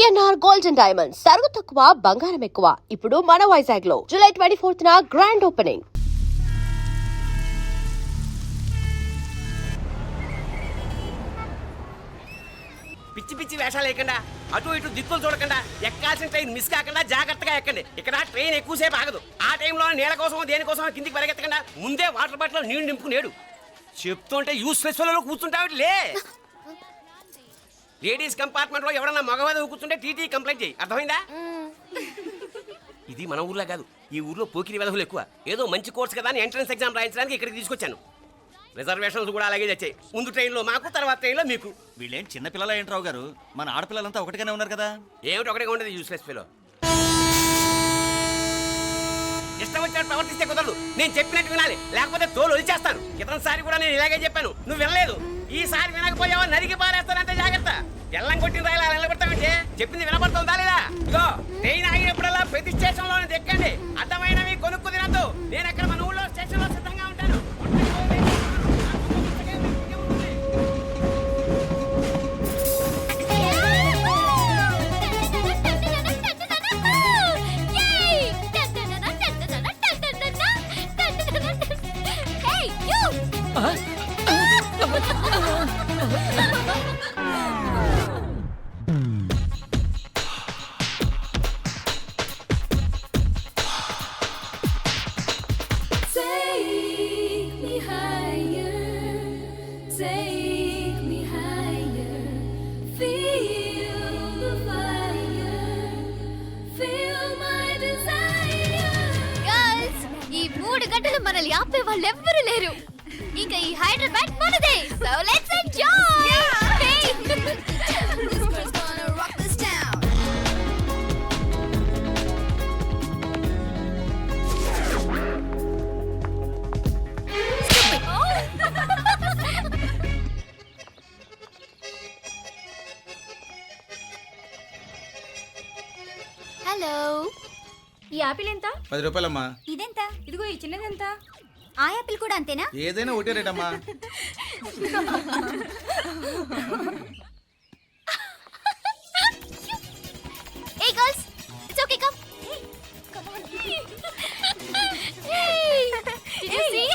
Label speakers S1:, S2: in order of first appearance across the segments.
S1: PNR gold and diamonds తరుగు తక్కువ బంగారం ఎక్కువ. ఇప్పుడు మన వైజాగ్ లో జూలై 24న గ్రాండ్ ఓపెనింగ్.
S2: పిచ్చి పిచ్చి వేషాలు వేయకుండా, అటు ఇటు దిక్కులు చూడకుండా, ఎక్కాల్సిన ట్రైన్ మిస్ కాకుండా జాగ్రత్తగా ఎక్కండి. ఇక్కడ ట్రైన్ ఎక్కువసేపు ఆగదు. ఆ టైంలో నీళ్ళ కోసం దేనికోసం కిందికి పరిగెత్తకుండా ముందే వాటర్ బాటిల్ నీళ్లు నింపుకునేడు. చెప్తుంటే యూస్లెస్ లో కూర్చుంటావు లే. లేడీస్ కంపార్ట్మెంట్ లో ఎవడన్నా మగవాది కూర్చుంటే టీటీ కంప్లైంట్ చేయి. అర్థమైందా? ఇది మన ఊర్లో కాదు, ఈ ఊర్లో పోకిరి వెధవులు ఎక్కువ. ఏదో మంచి కోర్స్ కదా అని ఎంట్రన్స్ ఎగ్జామ్ రాయించడానికి ఇక్కడికి తీసుకొచ్చాను. రిజర్వేషన్స్ కూడా అలాగే వచ్చాయి. ముందు ట్రైన్లో మాకు, తర్వాత ట్రైన్లో మీకు.
S3: వీళ్ళేం చిన్న పిల్లల ఏంట్రావు గారు, మన ఆడపిల్లలంతా ఒకటిగానే ఉన్నారు కదా.
S2: ఏమిటి ఒకటిగా ఉండదు యూస్లెస్ ఫెలో. ఇష్టం వచ్చినట్టు ప్రవర్తిస్తే కుదరదు. నేను చెప్పినట్టు వినాలి, లేకపోతే తోలు వదిలేస్తాను. క్రితంసారి కూడా నేను ఇలాగే చెప్పాను, నువ్వు వినలేదు. ఈసారి వినకపోయావా నరికి పారేస్తానంటే జాగ్రత్త. ఎల్లం కొట్టిన రాయలు అలా నిలబడతామంటే చెప్పింది వినపడుతుందా లేదా? ఇగో ట్రైన్ ఆగినప్పుడల్లా ప్రతి స్టేషన్ లో ఎక్కండి. అర్థమైనవి కొనుక్కు తినద్దు. నేను అక్కడ మన ఊళ్ళో స్టేషన్ లో సిద్ధంగా ఉంటాను.
S4: మనల్ని ఆపే వాళ్ళు ఎవ్వరు లేరు. ఇంకా ఈ హైదరాబాద్ మనదే. So let's enjoy. హలో,
S5: ఈ యాపిల్ ఎంత?
S6: 10 రూపాయలమ్మా.
S5: ఇదెంత? ఇదిగో ఈ చిన్నది ఎంత? ఆ యాపిల్ కూడా అంతేనా?
S6: ఏదైనా ఒకటే రేట్ అమ్మా.
S4: Hey girls, it's okay, come. Come on. Hey, did you see?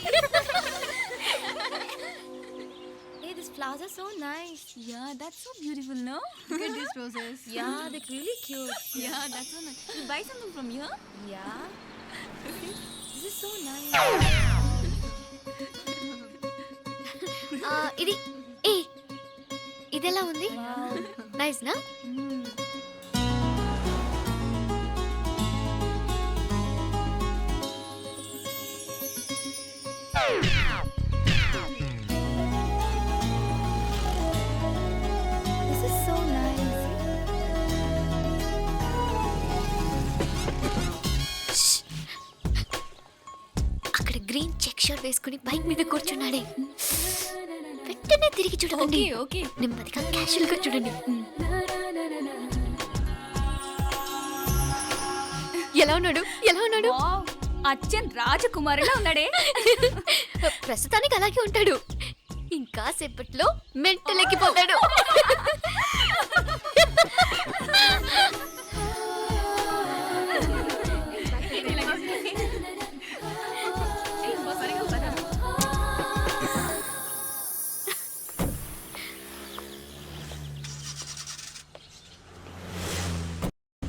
S5: Hey, these flowers are so nice. Yeah, that's so beautiful, no? Look at these roses. Yeah, they're really cute. Yeah, that's so nice. You buy something from here? Yeah. This is so nice.
S4: ఇది ఇదెలా ఉంది? Nice నా?
S5: This is so nice.
S4: అక్కడ green check shirt వేసుకుని bike మీద కూర్చున్నాడే. వెంటనే తిరిగి చూడకండి.
S5: ఓకే.
S4: నెమ్మదిగా క్యాషువల్ గా చూడండి. ఎలా ఉన్నాడు? ఎలా ఉన్నాడు?
S5: అచ్చన్ రాజకుమారులా ఉన్నాడే.
S4: ప్రస్తుతానికి అలాగే ఉంటాడు. ఇంకా సేపట్లో మెంటల్ ఎక్కిపోతాడు.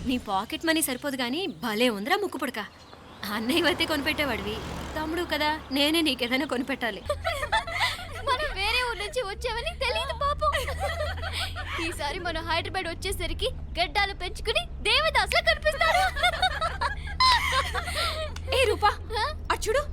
S5: నీ పాకెట్ మనీ సరిపోదు కానీ భలే ఉందిరా ముక్కు పుడక. అన్నయ్య అయితే కొనిపెట్టేవాడివి, తమ్ముడు కదా నేనే నీకేదైనా కొనిపెట్టాలి.
S4: మనం వేరే ఊరు నుంచి వచ్చామని తెలియదు పాపం. ఈసారి మనం హైదరాబాద్ వచ్చేసరికి గడ్డాలు పెంచుకుని దేవదాసులా కనిపిస్తారు.
S5: ఏ రూపా, అటు చూడు.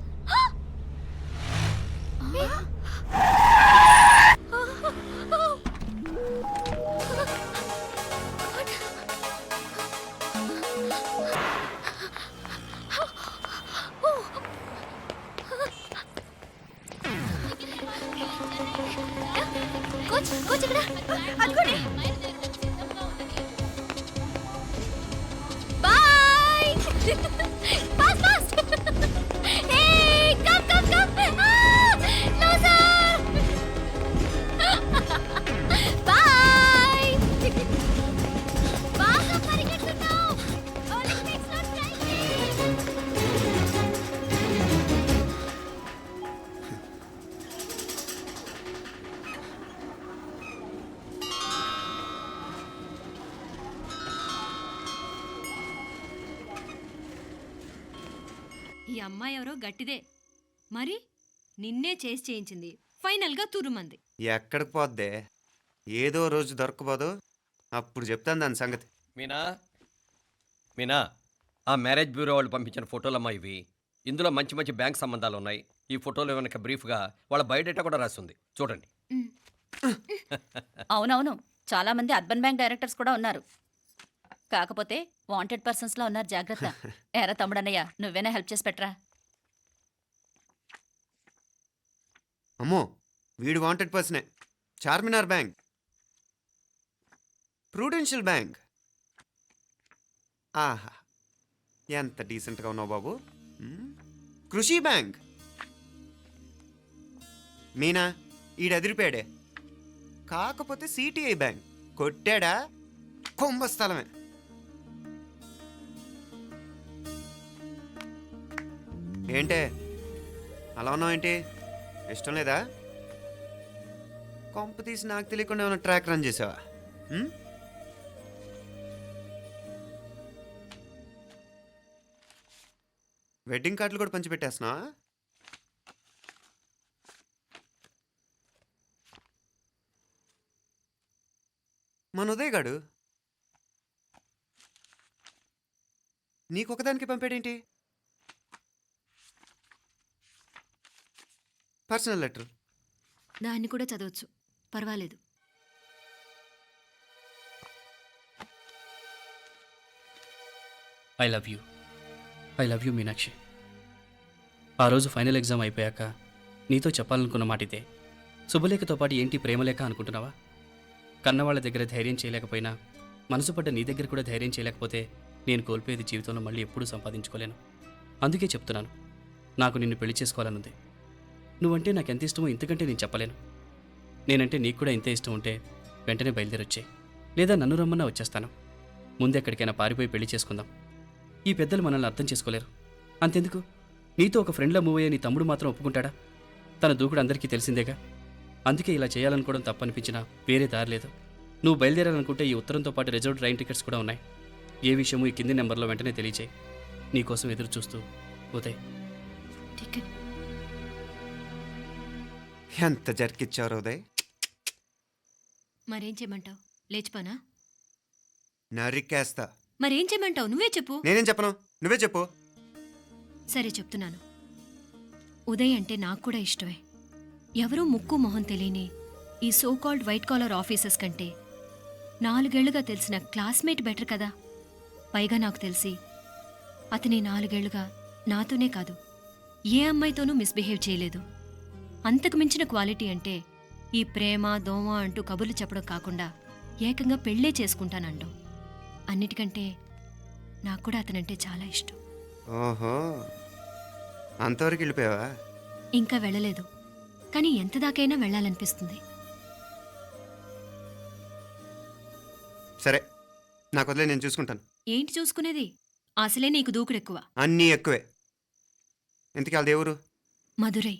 S4: కోచ్ ఇక్కడ అనుకోండి. Bye. Fast fast. Hey come come come. Loser. Bye. Bye.
S6: ఈ అమ్మాయి ఎవరో గట్టిదే మరి నిన్నే చేసి చేయించింది ఫైనల్గా తురుమంది.
S7: ఎక్కడికి పోద్దే? ఏదో రోజు దొరకపోదు, అప్పుడు చెప్తాను దాని సంగతి.
S8: మీనా మీనా ఆ మ్యారేజ్ బ్యూరో వాళ్ళు పంపించిన ఫోటోలమ్మా ఇవి. ఇందులో మంచి మంచి బ్యాంక్ సంబంధాలు ఉన్నాయి. ఈ ఫోటోలో వెనక బ్రీఫ్గా వాళ్ళ బయోడేటా కూడా రాస్తుంది, చూడండి.
S9: అవునవును, చాలా మంది అర్బన్ బ్యాంక్ డైరెక్టర్స్ కూడా ఉన్నారు. కాకపోతే వాంటెడ్ పర్సన్స్ లా ఉన్నారు, జాగ్రత్త. ఎరా తమ్ముడన్నయ్య, నువ్వేనా హెల్ప్ చేసి పెట్టరా?
S7: అమ్మో, వీడు వాంటెడ్ పర్సనే. Charminar bank, prudential bank. ఆహా, ఎంత డీసెంట్గా ఉన్నావు బాబు. కృషి బ్యాంక్. మీనా, ఈడెదిరిపాడే. కాకపోతే సిటిఐ బ్యాంక్ కొట్టాడా కుంభస్థలమే. ఏంటే అలా ఉన్నావు? ఏంటి ఇష్టం లేదా? కొంప తీసి నాకు తెలియకుండా ఏమైనా ట్రాక్ రన్ చేసావా? వెడ్డింగ్ కార్డులు కూడా పంచిపెట్టేస్తున్నా. మన ఉదయ్ గాడు నీకొకదానికి పంపాడేంటి? Personal letter.
S6: దాన్ని కూడా చదవచ్చు, పర్వాలేదు.
S10: I love you Meenakshi. ఆ రోజు ఫైనల్ ఎగ్జామ్ అయిపోయాక నీతో చెప్పాలనుకున్న మాట ఇదే. శుభలేఖతో పాటు ఏంటి ప్రేమలేఖ అనుకుంటున్నావా? కన్నవాళ్ళ దగ్గర ధైర్యం చేయలేకపోయినా మనసు పడ్డ నీ దగ్గర కూడా ధైర్యం చేయలేకపోతే నేను కోల్పోయేది జీవితంలో మళ్ళీ ఎప్పుడూ సంపాదించుకోలేను. అందుకే చెప్తున్నాను, నాకు నిన్ను పెళ్లి చేసుకోవాలనుంది. నువ్వంటే నాకు ఎంత ఇష్టమో ఇంతకంటే నేను చెప్పలేను. నేనంటే నీకు కూడా ఇంతే ఇష్టం ఉంటే వెంటనే బయలుదేరొచ్చే, లేదా నన్ను రమ్మన్నా వచ్చేస్తాను. ముందెక్కడికైనా పారిపోయి పెళ్లి చేసుకుందాం. ఈ పెద్దలు మనల్ని అర్థం చేసుకోలేరు. అంతెందుకు, నీతో ఒక ఫ్రెండ్లా మూవ్ అయ్యే నీ తమ్ముడు మాత్రం ఒప్పుకుంటాడా? తన దూకుడు అందరికీ తెలిసిందేగా. అందుకే ఇలా చేయాలనుకోవడం తప్పనిపించినా వేరే దారి లేదు. నువ్వు బయలుదేరాలనుకుంటే ఈ ఉత్తరంతో పాటు రిజర్వ్ ట్రైన్ టికెట్స్ కూడా ఉన్నాయి. ఏ విషయమూ ఈ కింది నెంబర్లో వెంటనే తెలియచేయి. నీకోసం ఎదురు చూస్తూ ఉదయ్.
S6: టికెట్
S7: ఎంత జరికిచ్చావు ఉదయ్.
S6: మరేం చేయమంటావు? లేచిపోనా?
S7: నరికేస్తా.
S6: మరేం చేయమంటావు? నువ్వే చెప్పు.
S7: నేనేం చెప్పను, నువ్వే చెప్పు.
S6: సరే చెప్తున్నాను. ఉదయ్ అంటే నాకు కూడా ఇష్టమే. ఎవరూ ముక్కు మొహం తెలియని ఈ so called white collar officers కంటే 4 ఏళ్లుగా తెలిసిన క్లాస్మేట్ బెటర్ కదా. పైగా నాకు తెలిసి అతని 4 ఏళ్లుగా నాతోనే కాదు, ఏ అమ్మాయితోనూ మిస్బిహేవ్ చేయలేదు. అంతకు మించిన క్వాలిటీ అంటే ఈ ప్రేమ దోమ అంటూ కబుర్లు చెప్పడం కాకుండా ఏకంగా పెళ్ళే చేసుకుంటానంటాం. అన్నిటికంటే నాకు కూడా అతనంటే చాలా ఇష్టం.
S7: ఓహో, అంతవరకు వెళ్ళిపోయావా?
S6: ఇంకా వెళ్ళలేదు, కానీ ఎంత దాకైనా వెళ్ళాలనిపిస్తుంది.
S7: సరే, నాకు వదిలే, నేను చూసుకుంటాను.
S6: ఏంటి చూసుకునేది? అసలే నీకు దూకుడు ఎక్కువ.
S7: అన్నీ ఎక్కువే. ఇంతకీ వాళ్ళ దేవురు?
S6: మధురై.